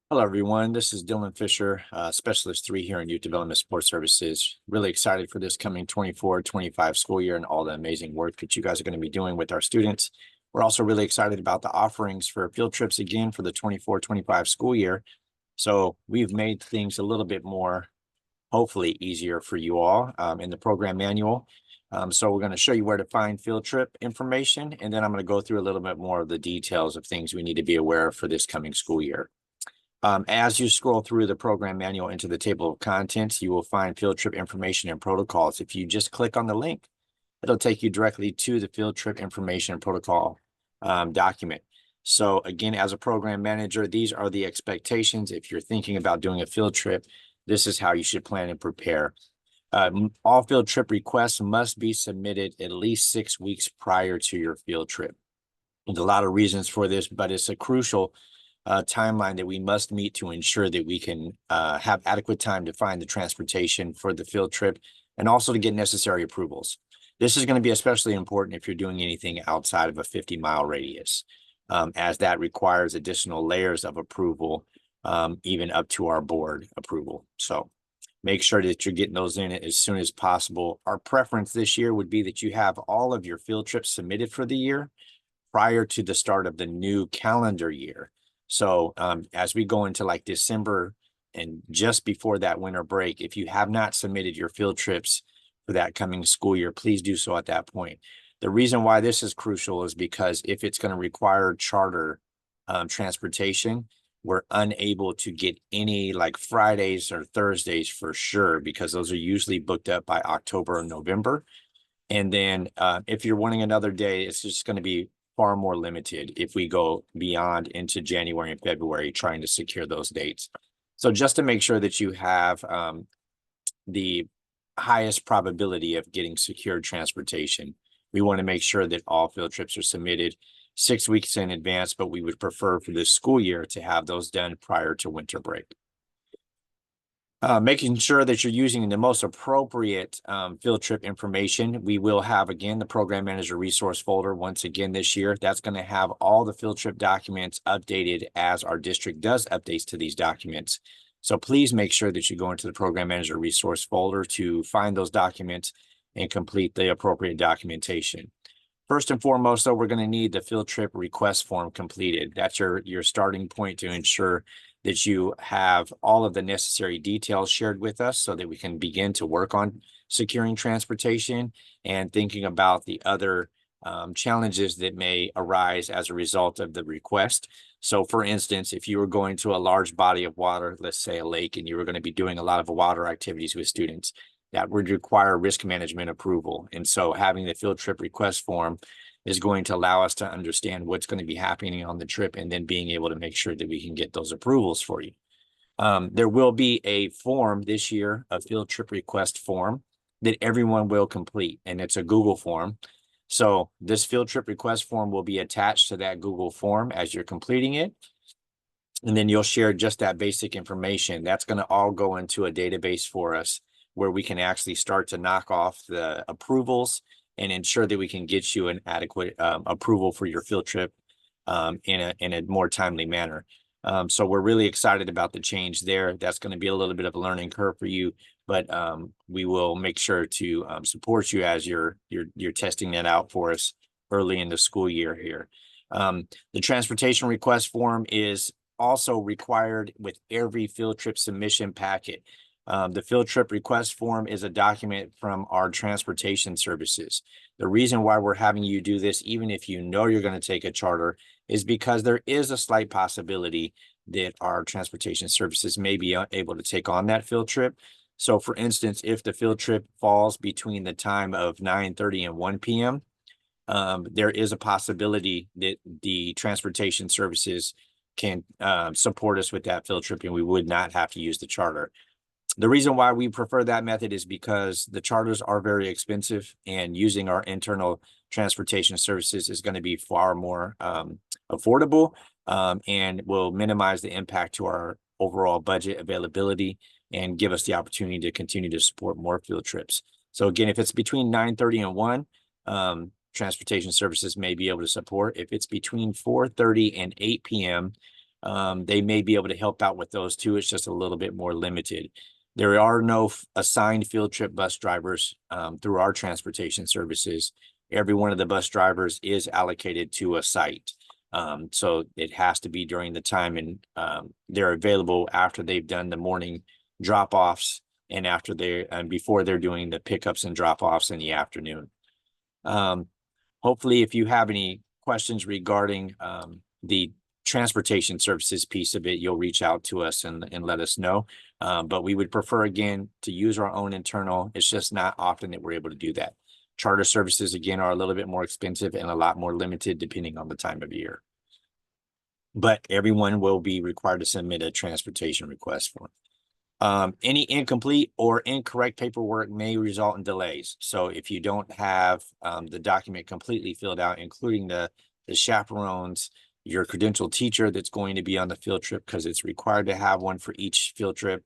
Hello, everyone. This is Dylan Fisher, Specialist 3 here in Youth Development Support Services. Really excited for this coming 24-25 school year and all the amazing work that you guys are going to be doing with our students. We're also really excited about the offerings for field trips again for the 24-25 school year. So we've made things a little bit more, hopefully easier for you all in the program manual. So we're going to show you where to find field trip information, and then I'm going to go through a little bit more of the details of things we need to be aware of for this coming school year. As you scroll through the program manual into the table of contents, you will find field trip information and protocols. If you just click on the link, it'll take you directly to the field trip information and protocol document. So again, as a program manager, these are the expectations. If you're thinking about doing a field trip, this is how you should plan and prepare. All field trip requests must be submitted at least 6 weeks prior to your field trip. There's a lot of reasons for this, but it's a crucial timeline that we must meet to ensure that we can have adequate time to find the transportation for the field trip and also to get necessary approvals. This is going to be especially important if you're doing anything outside of a 50-mile radius, as that requires additional layers of approval, even up to our board approval. So make sure that you're getting those in as soon as possible. Our preference this year would be that you have all of your field trips submitted for the year prior to the start of the new calendar year. So as we go into like December and just before that winter break, if you have not submitted your field trips for that coming school year, please do so at that point. The reason why this is crucial is because if it's going to require charter transportation, we're unable to get any like Fridays or Thursdays for sure, because those are usually booked up by October or November. And then if you're wanting another day, it's just going to be far more limited if we go beyond into January and February trying to secure those dates. So just to make sure that you have the highest probability of getting secured transportation, we want to make sure that all field trips are submitted 6 weeks in advance, but we would prefer for this school year to have those done prior to winter break. Making sure that you're using the most appropriate field trip information. We will have, again, the program manager resource folder once again this year. That's going to have all the field trip documents updated as our district does updates to these documents. So please make sure that you go into the program manager resource folder to find those documents and complete the appropriate documentation. First and foremost, though, we're going to need the field trip request form completed. That's your starting point to ensure that you have all of the necessary details shared with us so that we can begin to work on securing transportation and thinking about the other challenges that may arise as a result of the request. So for instance, if you were going to a large body of water, let's say a lake, and you were going to be doing a lot of water activities with students, that would require risk management approval. And so having the field trip request form is going to allow us to understand what's going to be happening on the trip and then being able to make sure that we can get those approvals for you. There will be a form this year, a field trip request form that everyone will complete, and it's a Google form. So this field trip request form will be attached to that Google form as you're completing it. And then you'll share just that basic information. That's going to all go into a database for us where we can actually start to knock off the approvals and ensure that we can get you an adequate approval for your field trip in a more timely manner. So we're really excited about the change there. That's going to be a little bit of a learning curve for you, but we will make sure to support you as you're testing that out for us early in the school year here. The transportation request form is also required with every field trip submission packet. The field trip request form is a document from our transportation services. The reason why we're having you do this, even if you know you're going to take a charter, is because there is a slight possibility that our transportation services may be able to take on that field trip. So for instance, if the field trip falls between the time of 9:30 and 1 p.m., there is a possibility that the transportation services can support us with that field trip and we would not have to use the charter. The reason why we prefer that method is because the charters are very expensive, and using our internal transportation services is going to be far more affordable and will minimize the impact to our overall budget availability and give us the opportunity to continue to support more field trips. So again, if it's between 9:30 and 1, transportation services may be able to support. If it's between 4:30 and 8 p.m., they may be able to help out with those too. It's just a little bit more limited. There are no assigned field trip bus drivers through our transportation services. Every one of the bus drivers is allocated to a site. So it has to be during the time, and they're available after they've done the morning drop-offs and after before they're doing the pickups and drop-offs in the afternoon. Hopefully, if you have any questions regarding the transportation services piece of it, you'll reach out to us and let us know. But we would prefer, again, to use our own internal. It's just not often that we're able to do that. Charter services, again, are a little bit more expensive and a lot more limited depending on the time of year. But everyone will be required to submit a transportation request form. Any incomplete or incorrect paperwork may result in delays. So if you don't have the document completely filled out, including the chaperones, your credentialed teacher that's going to be on the field trip, because it's required to have one for each field trip,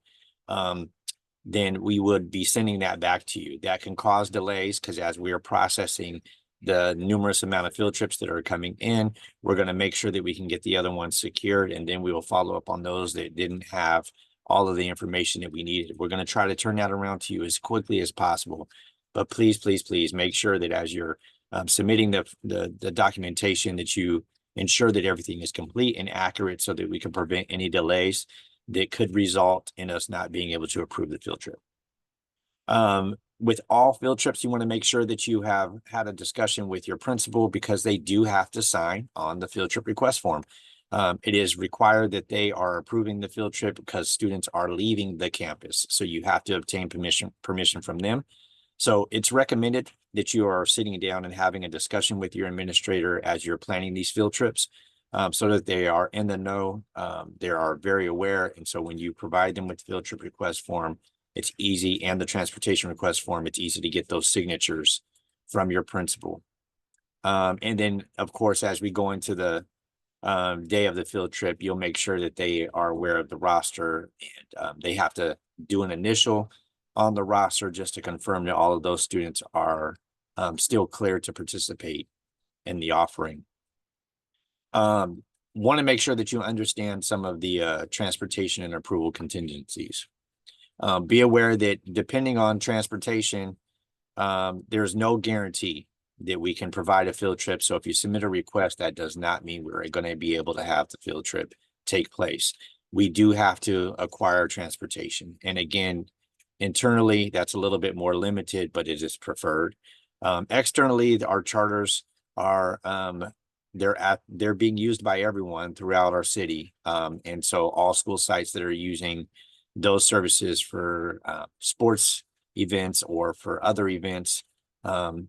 then we would be sending that back to you. That can cause delays because as we are processing the numerous amount of field trips that are coming in, we're going to make sure that we can get the other ones secured, and then we will follow up on those that didn't have all of the information that we needed. We're going to try to turn that around to you as quickly as possible. But please, please, please make sure that as you're submitting the documentation, that you ensure that everything is complete and accurate so that we can prevent any delays that could result in us not being able to approve the field trip. With all field trips, you want to make sure that you have had a discussion with your principal, because they do have to sign on the field trip request form. It is required that they are approving the field trip because students are leaving the campus. So you have to obtain permission from them. So it's recommended that you are sitting down and having a discussion with your administrator as you're planning these field trips, so that they are in the know, they are very aware. And so when you provide them with the field trip request form, it's easy, and the transportation request form, it's easy to get those signatures from your principal. And then, of course, as we go into the day of the field trip, you'll make sure that they are aware of the roster, and they have to do an initial on the roster just to confirm that all of those students are still clear to participate in the offering. Want to make sure that you understand some of the transportation and approval contingencies. Be aware that depending on transportation, there's no guarantee that we can provide a field trip. So if you submit a request, that does not mean we're going to be able to have the field trip take place. We do have to acquire transportation. And again, internally, that's a little bit more limited, but it is preferred. Externally, our charters are they're being used by everyone throughout our city. And so all school sites that are using those services for sports events or for other events,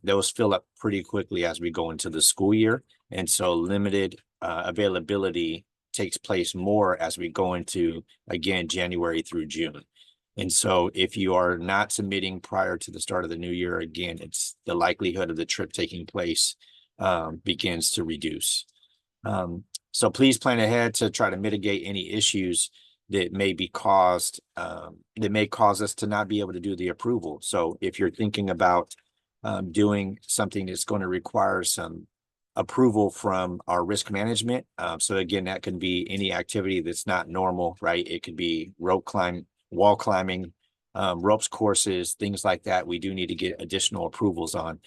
those fill up pretty quickly as we go into the school year. And so limited availability takes place more as we go into, again, January through June. And so if you are not submitting prior to the start of the new year, again, it's the likelihood of the trip taking place begins to reduce. So please plan ahead to try to mitigate any issues that may be caused, that may cause us to not be able to do the approval. So if you're thinking about doing something that's going to require some approval from our risk management. So again, that can be any activity that's not normal, right? It could be rope climb, wall climbing, ropes courses, things like that. We do need to get additional approvals on.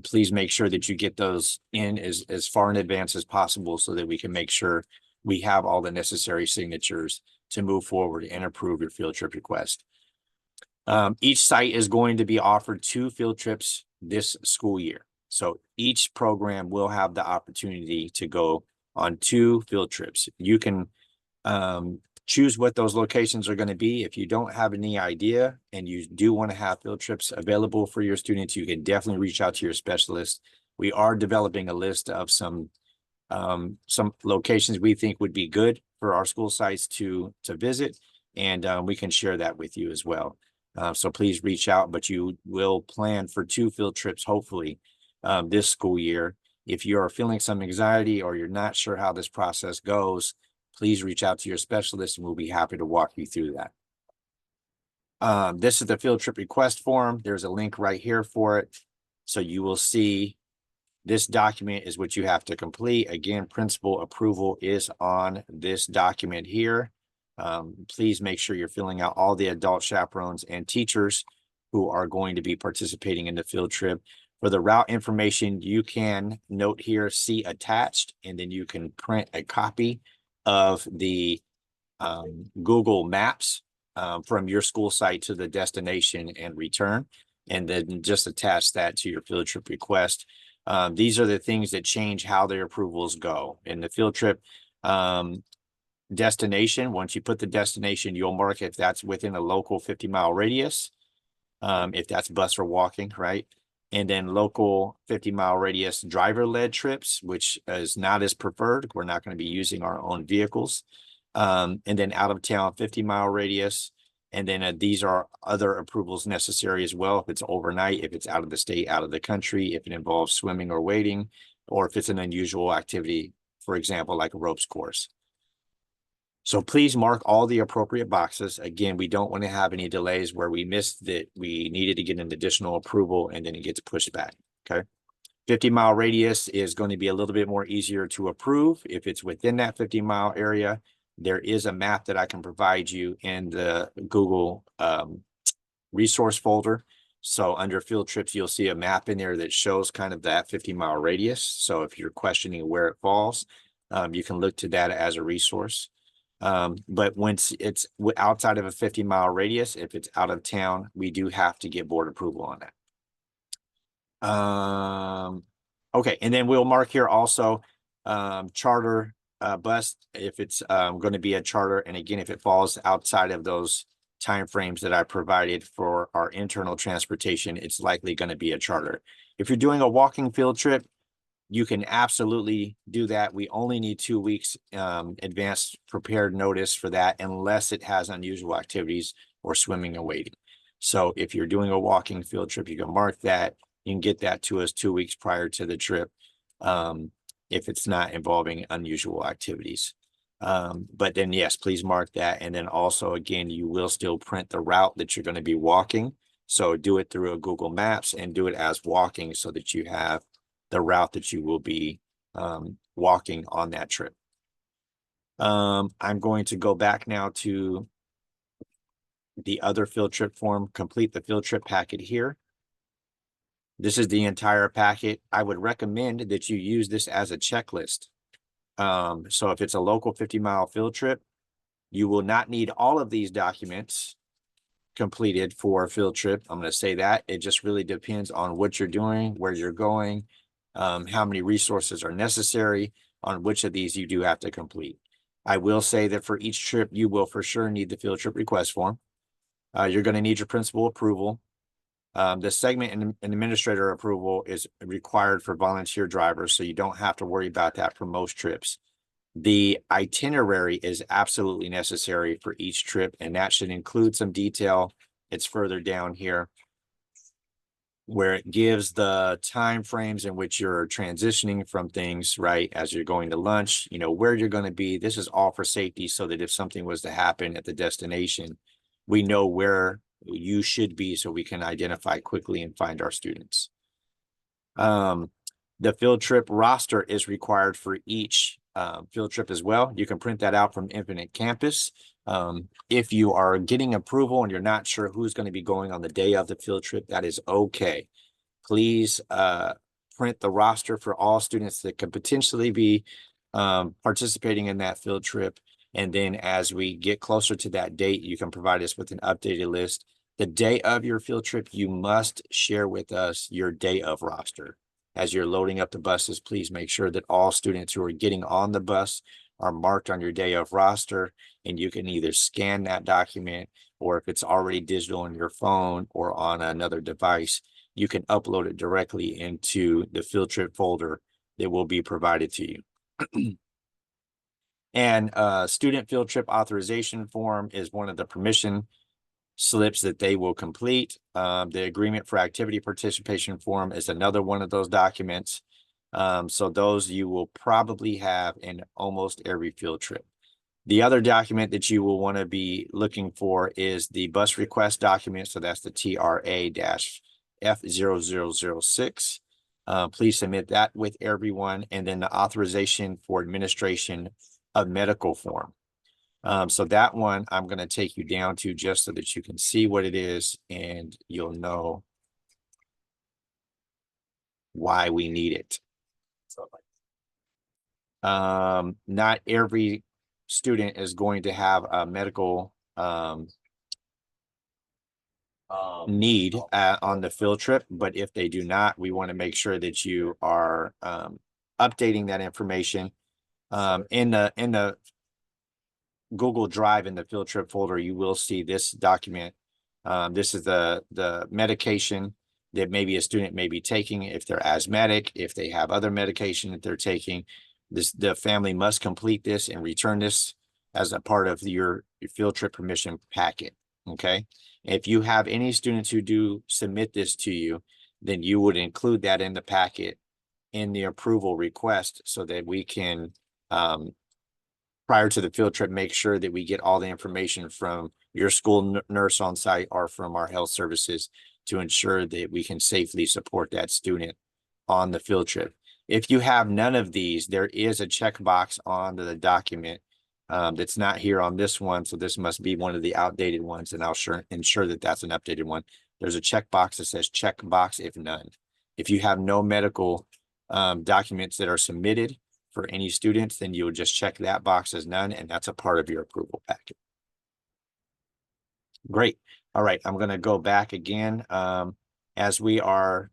Please make sure that you get those in as far in advance as possible so that we can make sure we have all the necessary signatures to move forward and approve your field trip request. Each site is going to be offered 2 field trips this school year. So each program will have the opportunity to go on 2 field trips. You can choose what those locations are going to be. If you don't have any idea and you do want to have field trips available for your students, you can definitely reach out to your specialist. We are developing a list of some locations we think would be good for our school sites to visit, and we can share that with you as well. So please reach out, but you will plan for 2 field trips, hopefully, this school year. If you are feeling some anxiety or you're not sure how this process goes, please reach out to your specialist and we'll be happy to walk you through that. This is the field trip request form. There's a link right here for it. So you will see This document is what you have to complete. Again, principal approval is on this document here. Please make sure you're filling out all the adult chaperones and teachers who are going to be participating in the field trip. For the route information, you can note here, see attached, and then you can print a copy of the Google Maps from your school site to the destination and return, and then just attach that to your field trip request. These are the things that change how their approvals go. In the field trip destination, once you put the destination, you'll mark if that's within a local 50-mile radius, if that's bus or walking, right? And then local 50-mile radius driver-led trips, which is not as preferred. We're not going to be using our own vehicles. And then out of town 50-mile radius. And then these are other approvals necessary as well. If it's overnight, if it's out of the state, out of the country, if it involves swimming or wading, or if it's an unusual activity, for example, like a ropes course. So please mark all the appropriate boxes. Again, we don't want to have any delays where we missed that we needed to get an additional approval and then it gets pushed back, okay? 50-mile radius is going to be a little bit more easier to approve if it's within that 50-mile area. There is a map that I can provide you in the Google resource folder. So under field trips, you'll see a map in there that shows kind of that 50-mile radius. So if you're questioning where it falls, you can look to that as a resource. But once it's outside of a 50-mile radius, if it's out of town, we do have to get board approval on that. Okay, and then we'll mark here also charter bus if it's going to be a charter. And again, if it falls outside of those timeframes that I provided for our internal transportation, it's likely going to be a charter. If you're doing a walking field trip, you can absolutely do that. We only need 2 weeks advanced prepared notice for that, unless it has unusual activities or swimming or wading. So if you're doing a walking field trip, you can mark that. You can get that to us 2 weeks prior to the trip if it's not involving unusual activities. But then, yes, please mark that. And then also, again, you will still print the route that you're going to be walking. So do it through a Google Maps and do it as walking so that you have the route that you will be walking on that trip. I'm going to go back now to the other field trip form, complete the field trip packet here. This is the entire packet. I would recommend that you use this as a checklist. So if it's a local 50-mile field trip, you will not need all of these documents completed for a field trip. I'm going to say that. It just really depends on what you're doing, where you're going, how many resources are necessary, on which of these you do have to complete. I will say that for each trip, you will for sure need the field trip request form. You're going to need your principal approval. The segment and administrator approval is required for volunteer drivers, so you don't have to worry about that for most trips. The itinerary is absolutely necessary for each trip, and that should include some detail. It's further down here where it gives the time frames in which you're transitioning from things, right? As you're going to lunch, you know, where you're going to be. This is all for safety so that if something was to happen at the destination, we know where you should be so we can identify quickly and find our students. The field trip roster is required for each field trip as well. You can print that out from Infinite Campus. If you are getting approval and you're not sure who's going to be going on the day of the field trip, that is okay. Please print the roster for all students that could potentially be participating in that field trip. And then as we get closer to that date, you can provide us with an updated list. The day of your field trip, you must share with us your day of roster. As you're loading up the buses, please make sure that all students who are getting on the bus are marked on your day of roster, and you can either scan that document, or if it's already digital on your phone or on another device, you can upload it directly into the field trip folder that will be provided to you. And student field trip authorization form is one of the permission slips that they will complete. The agreement for activity participation form is another one of those documents. So those you will probably have in almost every field trip. The other document that you will want to be looking for is the bus request document. So that's the TRA-F0006. Please submit that with everyone, and then the authorization for administration of medical form. So that one I'm going to take you down to just so that you can see what it is and you'll know why we need it. Not every student is going to have a medical need on the field trip, but if they do not, we want to make sure that you are updating that information. In the Google Drive in the field trip folder, you will see this document. This is the medication that maybe a student may be taking if they're asthmatic, if they have other medication that they're taking. The family must complete this and return this as a part of your field trip permission packet. Okay. If you have any students who do submit this to you, then you would include that in the packet in the approval request so that we can, prior to the field trip, make sure that we get all the information from your school nurse on site or from our health services to ensure that we can safely support that student on the field trip. If you have none of these, there is a checkbox on the document that's not here on this one. So this must be one of the outdated ones, and I'll ensure that that's an updated one. There's a checkbox that says checkbox if none. If you have no medical documents that are submitted for any students, then you would just check that box as none, and that's a part of your approval packet. Great. All right, I'm going to go back again. As we are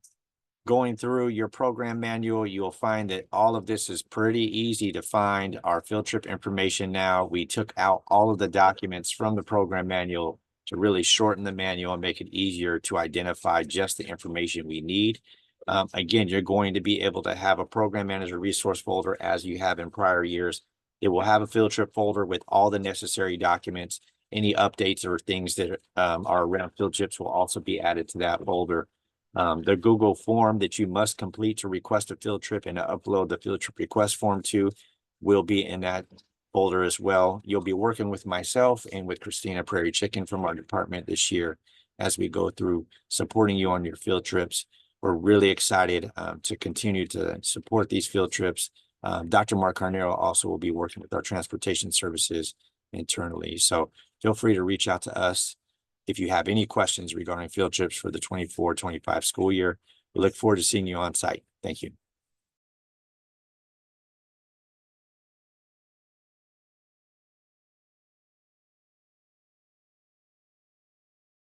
going through your program manual, you'll find that all of this is pretty easy to find. Our field trip information now, we took out all of the documents from the program manual to really shorten the manual and make it easier to identify just the information we need. Again, you're going to be able to have a program manager resource folder as you have in prior years. It will have a field trip folder with all the necessary documents. Any updates or things that are around field trips will also be added to that folder. The Google form that you must complete to request a field trip and to upload the field trip request form to will be in that folder as well. You'll be working with myself and with Christina Prairie Chicken from our department this year as we go through supporting you on your field trips. We're really excited to continue to support these field trips. Dr. Mark Carnero also will be working with our transportation services internally. So feel free to reach out to us if you have any questions regarding field trips for the 24-25 school year. We look forward to seeing you on site. Thank you.